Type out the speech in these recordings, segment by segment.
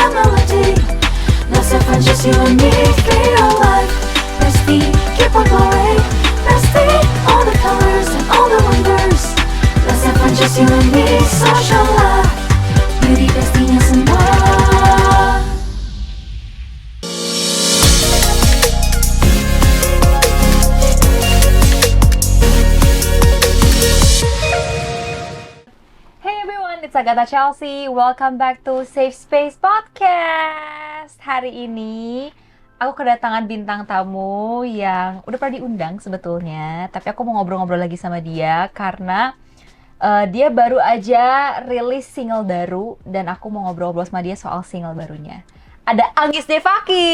a melody. Lost our friends, just you and me, free your life. Bestie, keep on going. Bestie, all the colors and all the wonders. Lost our friends, just you and me, social love. Beauty bestinya semua. Hey everyone, it's Agatha Chelsea. Welcome back to Safe Space Podcast. Hari ini aku kedatangan bintang tamu yang udah pernah diundang sebetulnya, tapi aku mau ngobrol-ngobrol lagi sama dia karena dia baru aja rilis single baru dan aku mau ngobrol-ngobrol sama dia soal single barunya. Ada Anggis Devaki.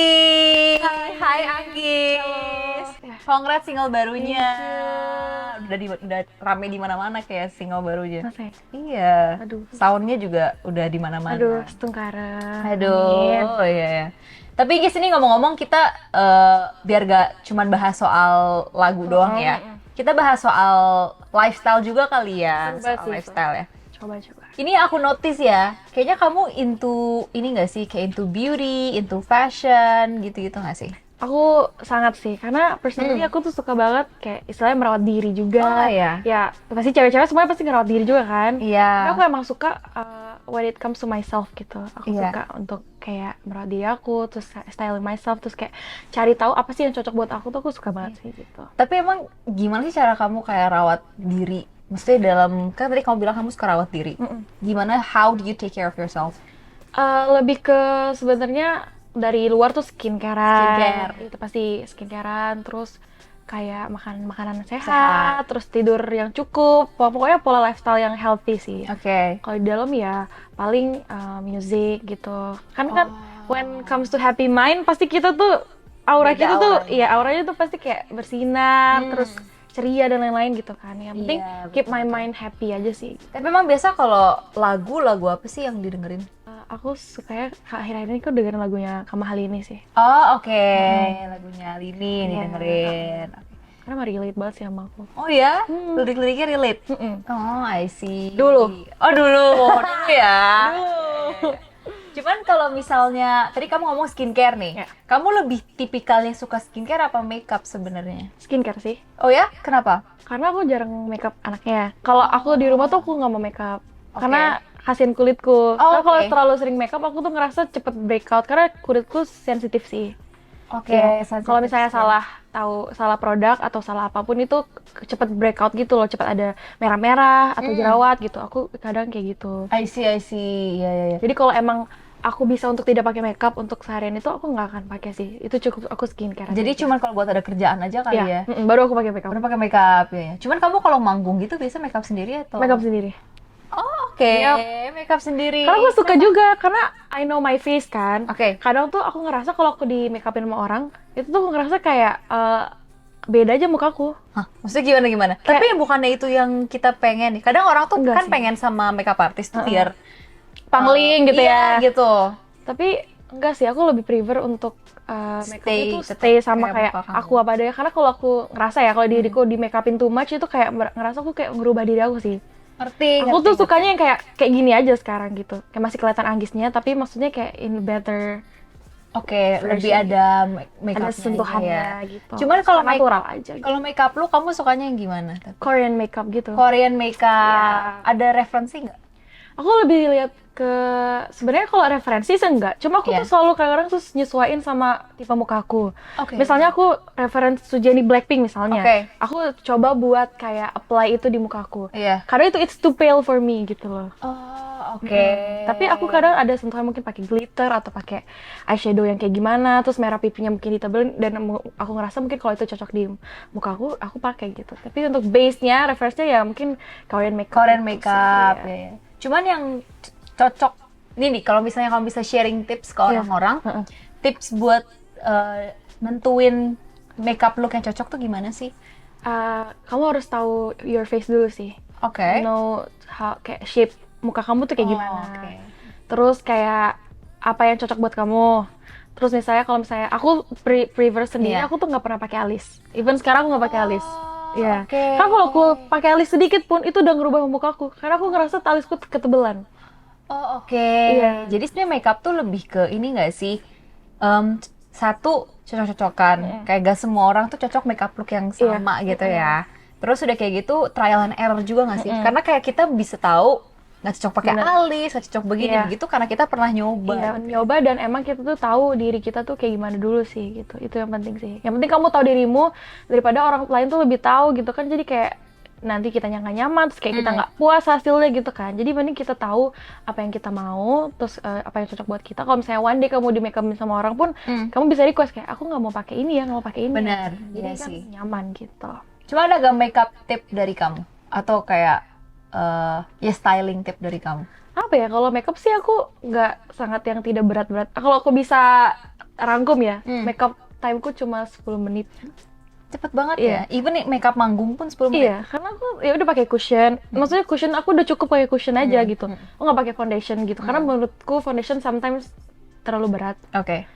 Hai Anggis. Congrats single barunya. Udah rame di mana-mana kayak single barunya. Masa ya? Iya. Aduh. Soundnya juga udah di mana-mana. Aduh, setengkara. Aduh, iya. Tapi Anggis ini ngomong-ngomong kita biar gak cuman bahas soal lagu doang ya. Kita bahas soal lifestyle juga kali ya. Coba Soal sih, lifestyle ya. Coba. Ini aku notice ya, kayaknya kamu into ini nggak sih, kayak into beauty, into fashion, gitu-gitu nggak sih? Aku sangat sih, karena personally aku tuh suka banget kayak istilahnya merawat diri juga. Oh, iya. Ya, pasti cewek-cewek semuanya pasti ngerawat diri juga kan. Iya. Tapi aku emang suka when it comes to myself gitu. Aku Iya. suka untuk kayak merawat diri aku, terus styling myself, terus kayak cari tahu apa sih yang cocok buat aku tuh aku suka banget sih gitu. Tapi emang gimana sih cara kamu kayak rawat diri? Maksudnya dalam, kan tadi kamu bilang kamu suka rawat diri. Gimana, how do you take care of yourself? Lebih ke sebenarnya dari luar tuh skincarean. Skincare. Itu pasti skincarean, terus kayak makan makanan sehat, terus tidur yang cukup. Pokoknya pola lifestyle yang healthy sih. Oke. Kalau di dalam ya paling music gitu. Kan when comes to happy mind pasti kita tuh aura Beda kita tuh auranya. ya auranya tuh pasti kayak bersinar, terus ceria dan lain-lain gitu kan. Yang penting Iya, keep my mind happy aja sih. Tapi emang biasa kalau lagu apa sih yang didengerin? Aku sukanya akhir-akhir ini kok dengerin lagunya Kama Halini sih. Oh oke, lagunya Lini Iya. didengerin. Karena mah relate banget sih sama aku. Oh ya, lirik-liriknya relate. Mm-mm. Oh, I see. Dulu. Oh, dulu ya. Cuman kalau misalnya, tadi kamu ngomong skincare nih. Ya. Kamu lebih tipikalnya suka skincare apa makeup sebenarnya? Skincare sih. Oh ya? Kenapa? Karena aku jarang makeup anaknya. Kalau aku di rumah tuh aku nggak mau makeup. Oke. Karena kasihan kulitku. Oh, Karena kalau oke. terlalu sering makeup aku tuh ngerasa cepet breakout. Karena kulitku sensitif sih. Oke. Ya, sensitif kalau misalnya skin. salah produk atau salah apapun itu cepet breakout gitu loh, cepet ada merah-merah atau jerawat gitu. Aku kadang kayak gitu. I see. Iya. Jadi kalau emang aku bisa untuk tidak pakai makeup untuk seharian itu aku nggak akan pakai sih. Itu cukup aku skincare. Jadi aja. cuman kalau buat ada kerjaan aja kali ya? Baru aku pakai makeup. Baru pakai makeup ya. Cuman kamu kalau manggung gitu biasa makeup sendiri atau? Makeup sendiri. Oh, oke. Makeup sendiri. Karena aku suka juga karena I know my face kan. Oke. Kadang tuh aku ngerasa kalau aku di make upin sama orang itu tuh aku ngerasa kayak beda aja mukaku. Hah, maksudnya gimana? Tapi bukannya itu yang kita pengen nih. Kadang orang tuh Enggak kan sih. pengen sama makeup artist tuh biar Pangling gitu iya, ya. gitu. Tapi enggak sih, aku lebih prefer untuk make up itu tetap stay sama kayak kayak muka kamu. aku apa adanya. Karena kalau aku ngerasa ya kalau diriku di make upin too much itu kayak ngerasa aku kayak ngerubah diri aku sih. Ngerti. Aku tuh sukanya yang kayak gini aja sekarang gitu. Kayak masih kelihatan Anggisnya tapi maksudnya kayak in better Oke, lebih ada makeup ada sentuhannya gitu. Cuman kalau natural aja gitu. Kalau makeup lu kamu sukanya yang gimana? Korean makeup gitu. Korean makeup. Iya. Ada referensi nggak? Aku lebih lihat ke sebenarnya kalau referensi sih enggak. Cuma aku Iya. tuh selalu kadang terus nyesuaiin sama tipe muka aku. Oke. Misalnya aku referensi Jennie Blackpink misalnya. Oke. Aku coba buat kayak apply itu di muka aku. Iya. Karena itu it's too pale for me gitu loh. Oh, oke. Tapi aku kadang ada sentuhan mungkin pakai glitter atau pakai eyeshadow yang kayak gimana, terus merah pipinya mungkin ditebelin dan aku ngerasa mungkin kalau itu cocok di muka aku pakai gitu. Tapi untuk base-nya, referensinya ya mungkin Korean makeup. Korean gitu makeup. sih, ya. Ya. Cuman yang cocok nih kalau misalnya kamu bisa sharing tips ke orang-orang, tips buat nentuin makeup look yang cocok tuh gimana sih? Kamu harus tahu your face dulu sih. Oke. Know how kayak shape muka kamu tuh kayak gimana. Oke. Terus kayak apa yang cocok buat kamu. Terus misalnya kalau misalnya aku prefer sendiri, Iya. aku tuh nggak pernah pakai alis. Even sekarang aku nggak pakai alis. Iya. oke. Kan kalau aku pakai alis sedikit pun itu udah ngerubah muka aku. Karena aku ngerasa alisku ketebelan. Oh, oke. Iya. Jadi sebenarnya makeup tuh lebih ke ini nggak sih? Satu, cocok-cocokan. Kayak gak semua orang tuh cocok makeup look yang sama gitu ya. Terus udah kayak gitu trial and error juga nggak sih? Karena kayak kita bisa tahu nggak cocok pakai Bener. alis, nggak cocok begini Iya. begitu karena kita pernah nyoba. Iya, nyoba dan emang kita tuh tahu diri kita tuh kayak gimana dulu sih gitu. Itu yang penting sih. Yang penting kamu tahu dirimu daripada orang lain tuh lebih tahu gitu kan. Jadi kayak nanti kita nggak nyaman, terus kayak kita nggak puas hasilnya gitu kan. Jadi mending kita tahu apa yang kita mau, terus apa yang cocok buat kita. Kalau misalnya one day kamu di make upin sama orang pun, kamu bisa request kayak aku nggak mau pakai ini ya, nggak mau pakai ini. Benar, Ya. Jadi iya kan sih. nyaman gitu. Cuma ada gak makeup tip dari kamu? Atau kayak ya styling tip dari kamu? Apa ya, kalau makeup sih aku nggak sangat yang tidak berat-berat. Kalau aku bisa rangkum ya, makeup timeku cuma 10 menit. Cepet banget Iya. ya. Even nih makeup manggung pun 10 menit. Iya, karena aku ya udah pakai cushion. Maksudnya cushion aku udah cukup pakai cushion aja gitu. Aku nggak pakai foundation gitu. Karena menurutku foundation sometimes terlalu berat. Oke.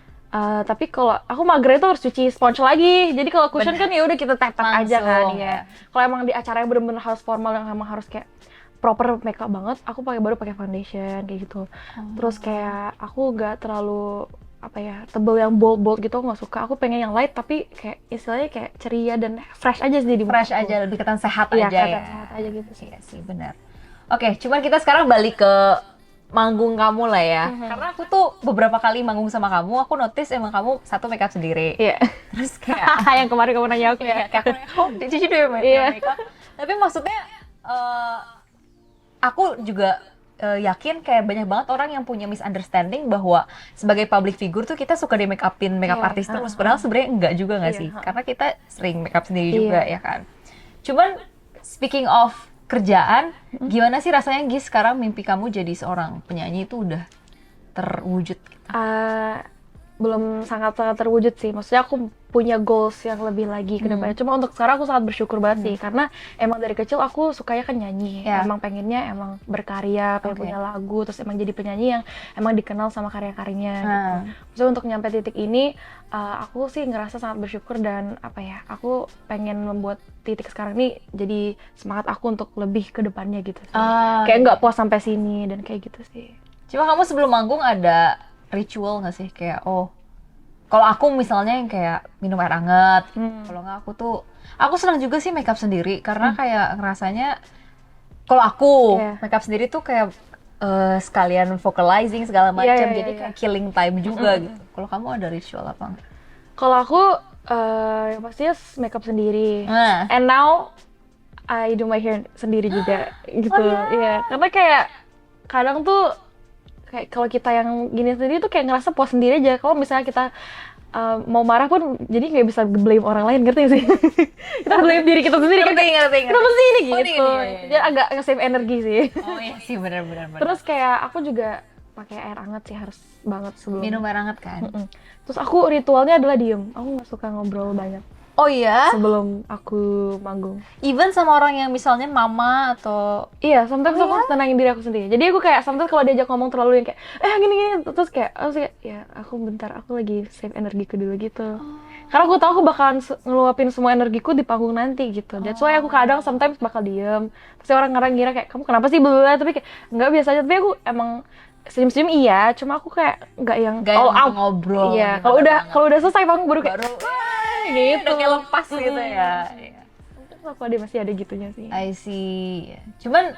Tapi kalau aku mager itu harus cuci sponge lagi. Jadi kalau cushion kan ya udah kita tap aja kan Langsung, ya. Kalau emang di acara yang bener-bener harus formal yang emang harus kayak proper makeup banget, aku baru pakai foundation kayak gitu. Terus kayak aku nggak terlalu apa ya, tebel yang bold gitu, aku nggak suka. Aku pengen yang light tapi kayak istilahnya kayak ceria dan fresh aja sih di muka Fresh aku. aja, lebih kelihatan sehat Iya, aja ya. kelihatan sehat aja gitu sih. Iya sih, benar. Oke, cuman kita sekarang balik ke manggung kamu lah ya. Karena aku tuh beberapa kali manggung sama kamu, aku notice emang kamu satu makeup sendiri. Iya. Terus kayak Yang kemarin kamu nanya aku ya. kayak aku did you do your Iya. makeup? Tapi maksudnya aku juga yakin kayak banyak banget orang yang punya misunderstanding bahwa sebagai public figure tuh kita suka di make upin makeup Iya. artis terus, padahal sebenarnya enggak juga nggak Iya. sih? Karena kita sering make up sendiri Iya. juga ya kan. Cuman speaking of kerjaan, gimana sih rasanya Gis sekarang mimpi kamu jadi seorang penyanyi itu udah terwujud? Belum sangat-sangat terwujud sih. Maksudnya aku punya goals yang lebih lagi ke depannya. Cuma untuk sekarang aku sangat bersyukur banget sih. Karena emang dari kecil aku sukanya kan nyanyi. Ya. Emang pengennya emang berkarya, pengen Oke. punya lagu. Terus emang jadi penyanyi yang emang dikenal sama karya-karyanya gitu. Nah. Maksudnya untuk nyampe titik ini, aku sih ngerasa sangat bersyukur dan apa ya, aku pengen membuat titik sekarang ini jadi semangat aku untuk lebih ke depannya gitu sih. Kayak nggak puas sampai sini dan kayak gitu sih. Cuma kamu sebelum manggung ada ritual nggak sih? Kayak, kalau aku misalnya yang kayak minum air hangat, kalau nggak aku senang juga sih makeup sendiri, karena kayak ngerasanya, kalau aku Iya. makeup sendiri tuh kayak sekalian vocalizing segala macam, Iya, iya, jadi iya. kayak killing time juga gitu. Kalau kamu ada ritual apa nggak? Kalau aku yang pastinya makeup sendiri. Nah. And now I do my hair sendiri juga gitu. Iya, karena kayak kadang tuh kayak kalau kita yang gini sendiri tuh kayak ngerasa puas sendiri aja. Kalau misalnya kita mau marah pun jadi nggak bisa blame orang lain, ngerti nggak sih? Kita blame diri kita sendiri kan. Ngerti. Kenapa sih ini Oh, gitu? iya. Jadi agak nge-save energi sih. Oh iya sih, benar-benar. Terus kayak aku juga pakai air hangat sih, harus banget sebelum minum air hangat kan? Terus aku ritualnya adalah diem. Aku nggak suka ngobrol banyak Oh iya? sebelum aku manggung. Even sama orang yang misalnya mama atau Iya, sometimes aku harus tenangin diri aku sendiri. Jadi aku kayak sometimes kalau diajak ngomong terlalu yang kayak gini terus kayak ya aku bentar, aku lagi save energiku dulu gitu. Karena aku tahu aku bakalan ngeluapin semua energiku di panggung nanti gitu. That's why aku kadang sometimes bakal diem. Terus orang-orang ngira kayak kamu kenapa sih bla, tapi kayak enggak, biasa aja. Tapi aku emang senyum-senyum iya, cuma aku kayak enggak yang Nggak yang all out ngobrol. Iya, gimana kalau udah selesai panggung baru kayak baru gitu. udah kayak lepas gitu ya. Iya. Aku ada masih ada gitunya sih. I see. Cuman,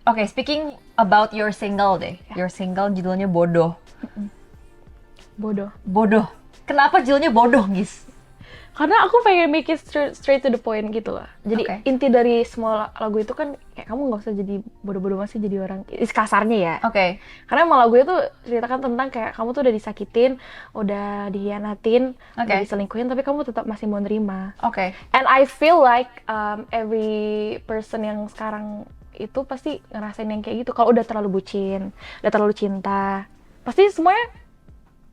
oke, speaking about your single deh. Your single judulnya Bodoh. Bodoh. Bodoh. Kenapa judulnya Bodoh, Gis? Karena aku pengen make it straight to the point gitu lah. Jadi Oke. inti dari semua lagu itu kan kayak kamu nggak usah jadi bodoh-bodoh masih jadi orang, kasarnya ya. Oke. Karena emang lagu itu ceritakan tentang kayak kamu tuh udah disakitin, udah dihianatin, udah Oke. diselingkuhin, tapi kamu tetap masih mau nerima. Oke. And I feel like every person yang sekarang itu pasti ngerasain yang kayak gitu. Kalau udah terlalu bucin, udah terlalu cinta, pasti semuanya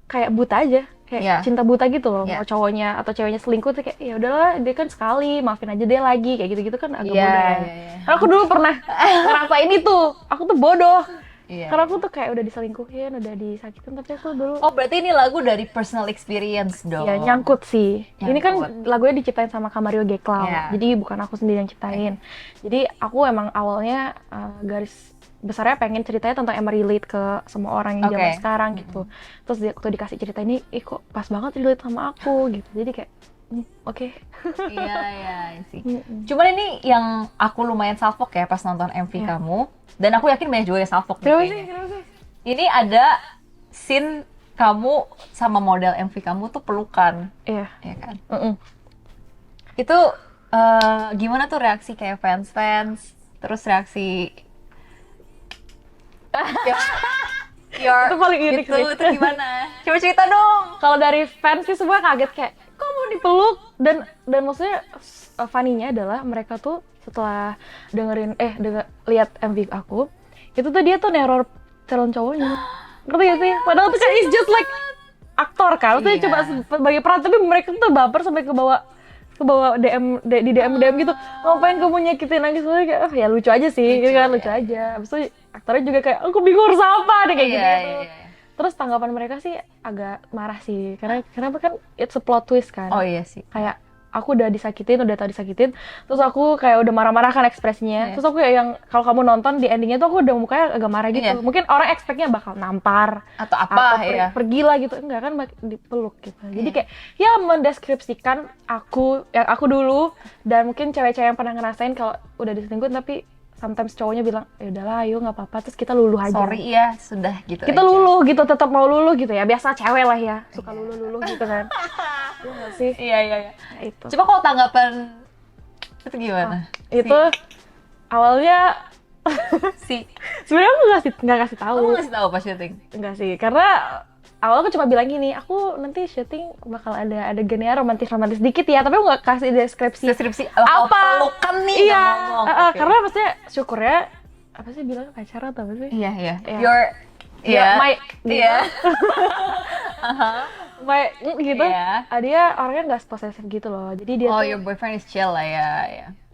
kayak buta aja, kayak Yeah. cinta buta gitu loh. Yeah. Mau cowoknya atau ceweknya selingkuh tuh kayak ya udahlah, dia kan sekali, maafin aja dia lagi, kayak gitu-gitu kan agak Iya, bodoh ya. iya. Karena aku dulu pernah ngerasain itu, aku tuh bodoh. Iya. Karena aku tuh kayak udah diselingkuhin, udah disakitin, tapi aku dulu Oh, berarti ini lagu dari personal experience dong. ya nyangkut sih. Ini kan Nyangkut. lagunya diciptain sama Kamario Geklau, Iya. jadi bukan aku sendiri yang ciptain. Jadi aku emang awalnya garis besarnya pengen ceritanya tentang emang relate ke semua orang yang zaman Oke. sekarang gitu. Terus waktu dikasih cerita ini, kok pas banget relate sama aku gitu. Jadi kayak oke. Iya sih. Cuman ini yang aku lumayan salfok ya pas nonton MV kamu, dan aku yakin banyak juga yang salfok nih kayaknya. Kenapa sih? Ini ada scene kamu sama model MV kamu tuh pelukan, Iya. ya kan? Mm-mm. Itu gimana tuh reaksi kayak fans, terus reaksi Itu paling unik gitu, sih. itu gimana? Coba cerita dong. Kalau dari fans sih semua kaget kayak kok mau dipeluk, dan maksudnya funny-nya adalah mereka tuh setelah lihat MV aku, itu tuh dia tuh neror calon cowoknya. Ngerti gak sih? Padahal tuh kayak it's just like aktor kan. Maksudnya Iya. coba sebagai peran, tapi mereka tuh baper sampai ke bawah di DM gitu. Ngapain kamu nyakitin lagi, soalnya kayak ya lucu aja sih, gitu kan, lucu aja. Abis itu aktornya juga kayak aku bingung harus apa deh kayak gitu. Iya. Terus tanggapan mereka sih agak marah sih, karena kan it's a plot twist kan. Oh iya sih. Kayak aku udah tahu disakitin, terus aku kayak udah marah-marah kan ekspresinya. Iya. Terus aku kayak yang kalau kamu nonton di endingnya tuh aku udah mukanya agak marah gitu. Iya. Mungkin orang expect-nya bakal nampar Atau atau apa ya? pergilah gitu, enggak kan, dipeluk gitu. Jadi kayak ya mendeskripsikan yang aku dulu, dan mungkin cewek-cewek yang pernah ngerasain kalau udah diselingkuhin tapi sometimes cowoknya bilang ya udahlah ayo nggak apa-apa, terus kita luluh aja. Sorry ya, sudah gitu Kita aja. luluh gitu, tetap mau luluh gitu ya, biasa cewek lah ya, suka luluh gitu kan. Iya nggak sih? Iya. Nah, itu. Coba kalau tanggapan itu gimana? Itu awalnya sebenarnya aku nggak kasih tahu. Kamu ngasih tahu pas syuting? Enggak sih, karena awalnya aku cuma bilang gini, aku nanti syuting bakal ada adegannya romantis dikit ya, tapi aku nggak kasih deskripsi Apa? apa. Pelukan nih, Iya, nggak ngomong. Oke. karena maksudnya syukurnya apa sih bilangnya, pacaran atau apa sih? Iya. Iya. Your My Iya. my gitu. Iya. Dia orangnya nggak posesif gitu loh, jadi dia Oh, tuh your boyfriend is chill lah ya.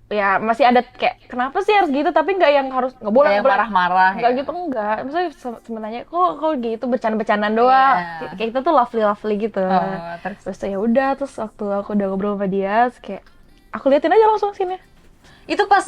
ya masih ada kayak kenapa sih harus gitu, tapi nggak yang harus nggak boleh Kayak yang marah-marah nggak ya. gitu, enggak. Maksudnya sebenarnya kok gitu bercanda-bercandaan doang. Iya. Kayak kita tuh lovely gitu. Oh, terus Terus ya udah, terus waktu aku udah ngobrol sama dia, terus kayak aku liatin aja langsung sini. itu pas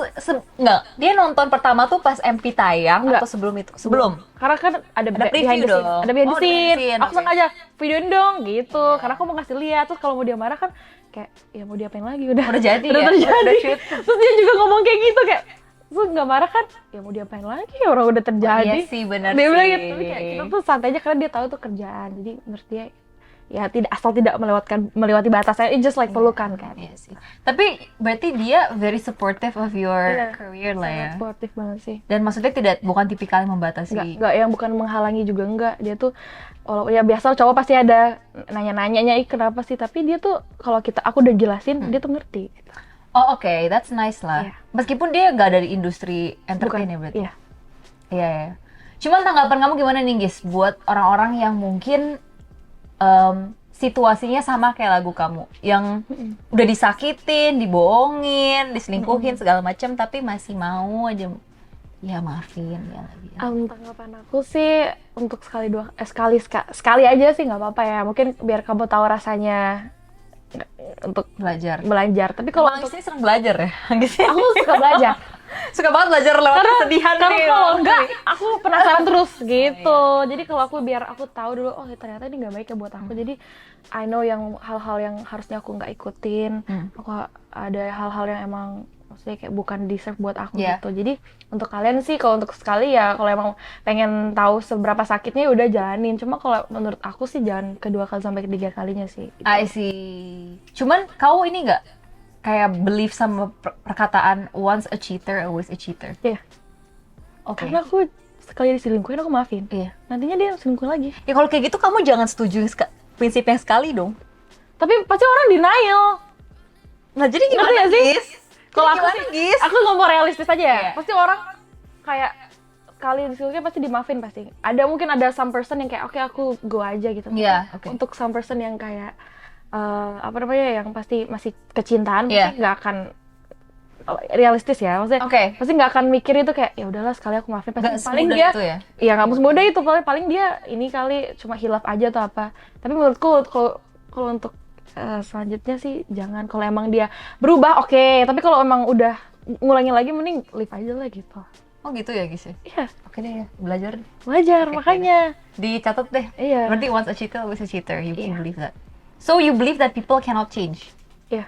enggak, dia nonton pertama tuh pas MP tayang Enggak. atau sebelum itu? Sebelum. Karena kan ada preview behind the scene. dong. Ada behind the Oh, behind the scene. scene, Aku oke. sengaja videoin dong gitu. Karena aku mau ngasih lihat. Terus kalau mau dia marah kan kayak ya mau diapain lagi, udah jadi udah ya? terjadi. Udah shoot. Terus dia juga ngomong kayak gitu kayak, terus nggak marah kan? Ya mau diapain lagi, orang udah terjadi. Iya sih, benar Dia bilang sih. gitu, tapi kayak kita tuh santai aja karena dia tahu tuh kerjaan. Jadi menurut dia ya tidak melewati batasnya, it's just like pelukan kan. Iya sih. Tapi berarti dia very supportive of your Iya. career lah ya. Sangat sportif banget sih. Dan maksudnya bukan tipikal yang membatasi. Enggak yang bukan menghalangi juga enggak. Dia tuh ya biasa cowok pasti ada nanya-nanyanya kenapa sih, tapi dia tuh kalau aku udah jelasin dia tuh ngerti. Oh oke, that's nice lah. Iya. Meskipun dia nggak dari industri entertain ya berarti. Iya. Iya. Cuman tanggapan kamu gimana nih Gis buat orang-orang yang mungkin situasinya sama kayak lagu kamu, yang udah disakitin, dibohongin, diselingkuhin segala macam, tapi masih mau aja ya maafin ya lagi. Tanggapan aku sih untuk sekali aja sih nggak apa-apa ya. Mungkin biar kamu tahu rasanya untuk belajar. Tapi kalau Emang untuk Gis ini seneng belajar ya? Gis aku suka belajar. suka banget belajar lewat kesedihan Karena nih. kalau enggak, aku penasaran terus gitu. Jadi kalau biar aku tahu dulu, oh ternyata ini nggak baik ya buat aku. Jadi I know yang hal-hal yang harusnya aku nggak ikutin. Aku ada hal-hal yang emang maksudnya kayak bukan deserve buat aku gitu. Jadi untuk kalian sih, kalau untuk sekali ya, kalau emang pengen tahu seberapa sakitnya ya udah jalanin. Cuma kalau menurut aku sih jangan kedua kali sampai ketiga kalinya sih. Gitu. I see. Cuman kau ini nggak kayak believe sama perkataan once a cheater always a cheater? Iya. Oke. Karena aku sekali diselingkuhin aku maafin. Iya. Nantinya dia selingkuh lagi. Ya kalau kayak gitu kamu jangan setuju prinsip yang sekali dong. Tapi pasti orang denial. Nah jadi gimana Ngerti nggak sih? Gis? Kalau aku Gimana, sih, Gis? aku ngomong realistis aja ya. Iya. Pasti orang kayak sekali diselingkuhin pasti dimaafin pasti. Mungkin ada some person yang kayak oke, aku go aja gitu. Iya, oke. Untuk some person yang kayak yang pasti masih kecintaan Iya. pasti nggak akan realistis ya. Maksudnya Oke. pasti nggak akan mikir itu kayak ya udahlah sekali aku maafin, pasti Nggak paling semudah dia itu ya? Iya nggak semudah itu, paling dia ini kali cuma hilaf aja atau apa. Tapi menurutku kalau untuk selanjutnya sih jangan. Kalau emang dia berubah oke, tapi kalau emang udah ngulangin lagi mending leave aja lah gitu. Oh gitu ya guys ya? Iya, Oke deh ya, belajar. belajar Oke, makanya. Dicatat deh. Iya. Berarti once a cheater, always a cheater. You Iya. believe that. So you believe that people cannot change? Iya.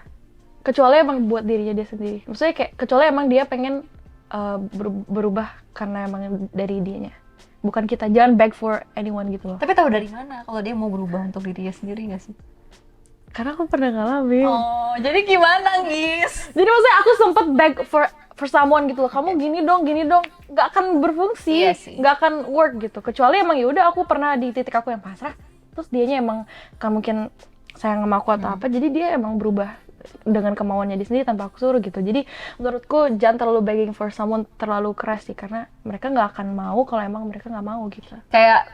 Kecuali emang buat dirinya dia sendiri. Maksudnya kayak kecuali emang dia pengen berubah karena emang dari dianya. Bukan kita, jangan beg for anyone gitu loh. Tapi tahu dari mana kalau dia mau berubah untuk dirinya sendiri nggak sih? Karena aku pernah ngalamin. Oh, jadi gimana, Gis? Jadi maksudnya aku sempet beg for someone gitu loh. Kamu gini dong, nggak akan berfungsi, Iya sih. nggak akan work gitu. Kecuali emang ya udah aku pernah di titik aku yang pasrah, terus dianya emang kan mungkin sayang sama aku atau apa, jadi dia emang berubah dengan kemauannya dia sendiri tanpa aku suruh gitu. Jadi menurutku jangan terlalu begging for someone terlalu keras sih, karena mereka nggak akan mau kalau emang mereka nggak mau gitu. Kayak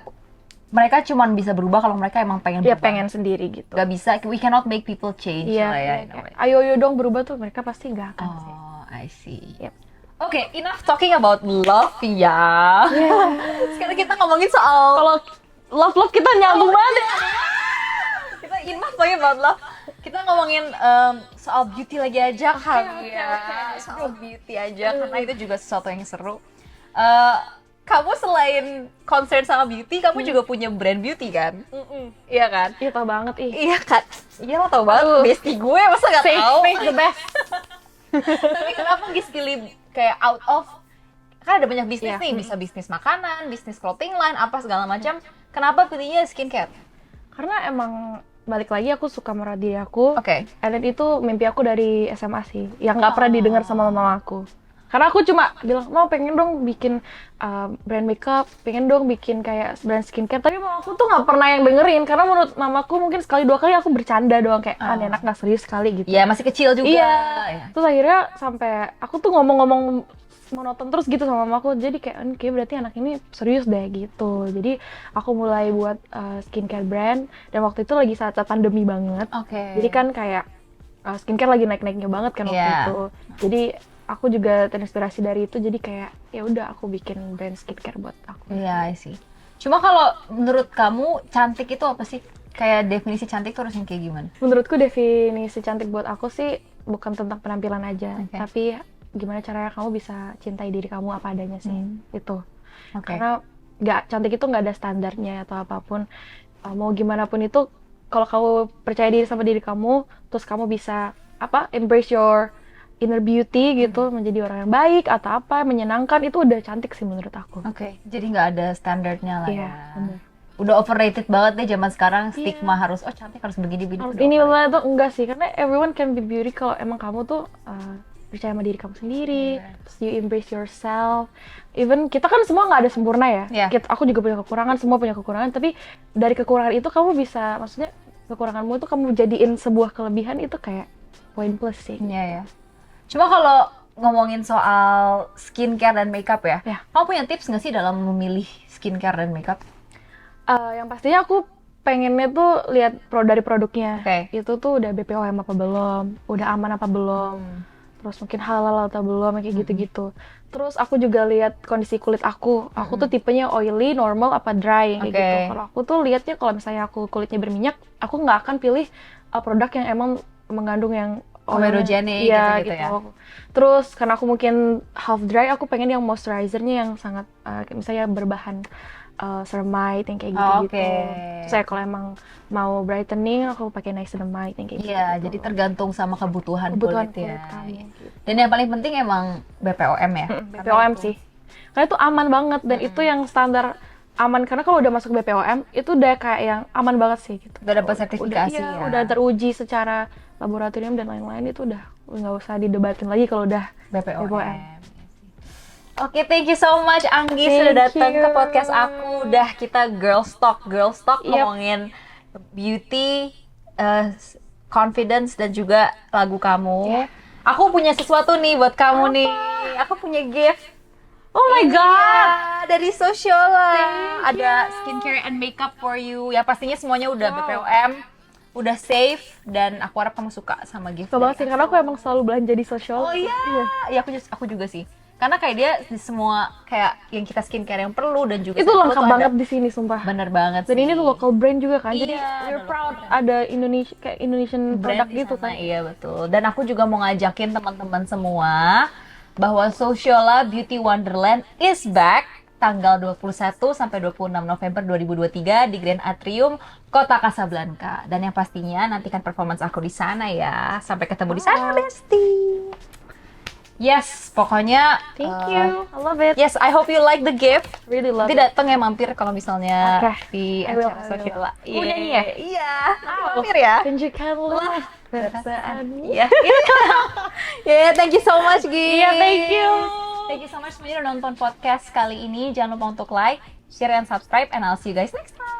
mereka cuma bisa berubah kalau mereka emang pengen Dia berubah. pengen sendiri gitu. Gak bisa, we cannot make people change Iya, lah ya. iya, in a way. kayak, ayo dong berubah tuh, mereka pasti nggak akan sih. Oh, I see. Yep. Oke, enough talking about love ya. Sekarang kita ngomongin soal Kalau love kita nyambung banget ya. kita enough talking about love. Kita ngomongin soal beauty lagi aja kali ya. Soal beauty aja karena itu juga sesuatu yang seru. Kamu selain concern sama beauty, kamu juga punya brand beauty kan? Iya kan? Iya tau banget Iya kan? Iya lo tau banget, bestie gue masa gak Safe tau? space the best. Tapi kenapa Gis pilih kayak out of, kan ada banyak bisnis Iya. nih, bisa bisnis makanan, bisnis clothing line, apa segala macam. Kenapa pilihnya skincare? Karena emang balik lagi aku suka merawat diri aku. Oke. And then itu mimpi aku dari SMA sih, yang nggak pernah didengar sama mama aku. Karena aku cuma bilang, mau pengen dong bikin brand makeup, pengen dong bikin kayak brand skincare. Tapi mama aku tuh nggak pernah yang dengerin, karena menurut mamaku mungkin sekali dua kali aku bercanda doang kayak, ini anak nggak serius sekali gitu. Ya masih kecil juga. Iya. Ya. Terus akhirnya sampai aku tuh ngomong-ngomong monoton terus gitu sama mamaku, jadi kayak berarti anak ini serius deh gitu. Jadi aku mulai buat skincare brand, dan waktu itu lagi saat pandemi banget. Oke. Jadi kan kayak skincare lagi naik-naiknya banget kan waktu Iya. itu. Jadi aku juga terinspirasi dari itu, jadi kayak ya udah aku bikin brand skincare buat aku. Iya sih. Cuma kalau menurut kamu cantik itu apa sih? Kayak definisi cantik tuh harus yang kayak gimana? Menurutku definisi cantik buat aku sih bukan tentang penampilan aja, Oke. tapi gimana caranya kamu bisa cintai diri kamu apa adanya sih. Itu. Oke. Karena cantik itu nggak ada standarnya atau apapun. Mau gimana pun itu, kalau kamu percaya diri sama diri kamu, terus kamu bisa embrace your inner beauty gitu, menjadi orang yang baik atau apa, menyenangkan, itu udah cantik sih menurut aku. Oke. Jadi nggak ada standarnya lah Iya, ya. bener. Udah overrated banget deh zaman sekarang, stigma harus cantik harus begini. Harus udah ini overrated. lah tuh enggak sih, karena everyone can be beauty kalau emang kamu tuh percaya sama diri kamu sendiri, terus you embrace yourself. Even kita kan semua nggak ada sempurna ya. Iya. Aku juga punya kekurangan, semua punya kekurangan, tapi dari kekurangan itu kamu bisa, maksudnya kekuranganmu itu kamu jadiin sebuah kelebihan, itu kayak poin plus sih. Iya ya. Cuma kalau ngomongin soal skincare dan makeup ya, Ya. kamu punya tips nggak sih dalam memilih skincare dan makeup? Yang pastinya aku pengennya tuh lihat dari produknya. Oke. Itu tuh udah BPOM apa belum, udah aman apa belum, terus mungkin halal atau belum, kayak gitu-gitu. Terus aku juga lihat kondisi kulit aku. Aku tuh tipenya oily, normal, apa dry, kayak Oke. gitu. Kalau aku tuh lihatnya kalau misalnya aku kulitnya berminyak, aku nggak akan pilih produk yang emang mengandung yang Comedogenic, iya, gitu-gitu ya. Terus karena aku mungkin half dry, aku pengen yang moisturizernya yang sangat misalnya berbahan ceramide yang kayak gitu-gitu. Oke. Terus saya kalau emang mau brightening, aku pakai niacinamide yang kayak gitu. Iya, jadi tergantung sama kebutuhan kebutuhan kulit ya. kulit kamu. Gitu. Dan yang paling penting emang BPOM ya. Karena BPOM itu- sih. Karena itu aman banget, dan itu yang standar aman, karena kalau udah masuk BPOM itu udah kayak yang aman banget sih gitu. Udah dapat sertifikasi iya, ya. udah teruji secara laboratorium dan lain-lain, itu udah nggak usah didebatin lagi kalau udah BPOM. BPOM. Oke, thank you so much Anggi Thank sudah datang you. ke podcast aku. Udah kita girls talk Yep. ngomongin beauty, confidence dan juga lagu kamu. Aku punya sesuatu nih buat kamu nih. Aku punya gift. Oh my Ini god. dia, dari Sociola. Ada skincare and makeup for you. Ya pastinya semuanya udah BPOM, udah safe, dan aku harap kamu suka sama gift. Suka banget dari sih, karena aku emang selalu belanja di sosial. Oh iya, ya aku juga sih. Karena kayak dia di semua kayak yang kita skincare yang perlu dan juga Itu perlu lengkap tuh banget ada. di sini, sumpah. Bener banget Dan sih. ini tuh local brand juga kan, jadi Iya, we're ada proud local ada Indonesia Indonesian brand produk di gitu sana, kan. Iya betul. Dan aku juga mau ngajakin teman-teman semua bahwa Sociola Beauty Wonderland is back tanggal 21 sampai 26 November 2023 di Grand Atrium Kota Casablanca. Dan yang pastinya nantikan performance aku di sana ya. Sampai ketemu di sana, Bestie. Yes, pokoknya Thank you. I love it. yes, I hope you like the gift. Really love Nanti it. datang ya mampir kalau misalnya Oke. di I will, acara I will. Sociola. Udah nih ya? Iya, nanti Wow. mampir ya. Tunjukkanlah perasaanmu. Iya. Ya, thank you so much, Gi. Iya, thank you. Thank you so much semuanya udah nonton podcast kali ini. Jangan lupa untuk like, share, and subscribe. And I'll see you guys next time.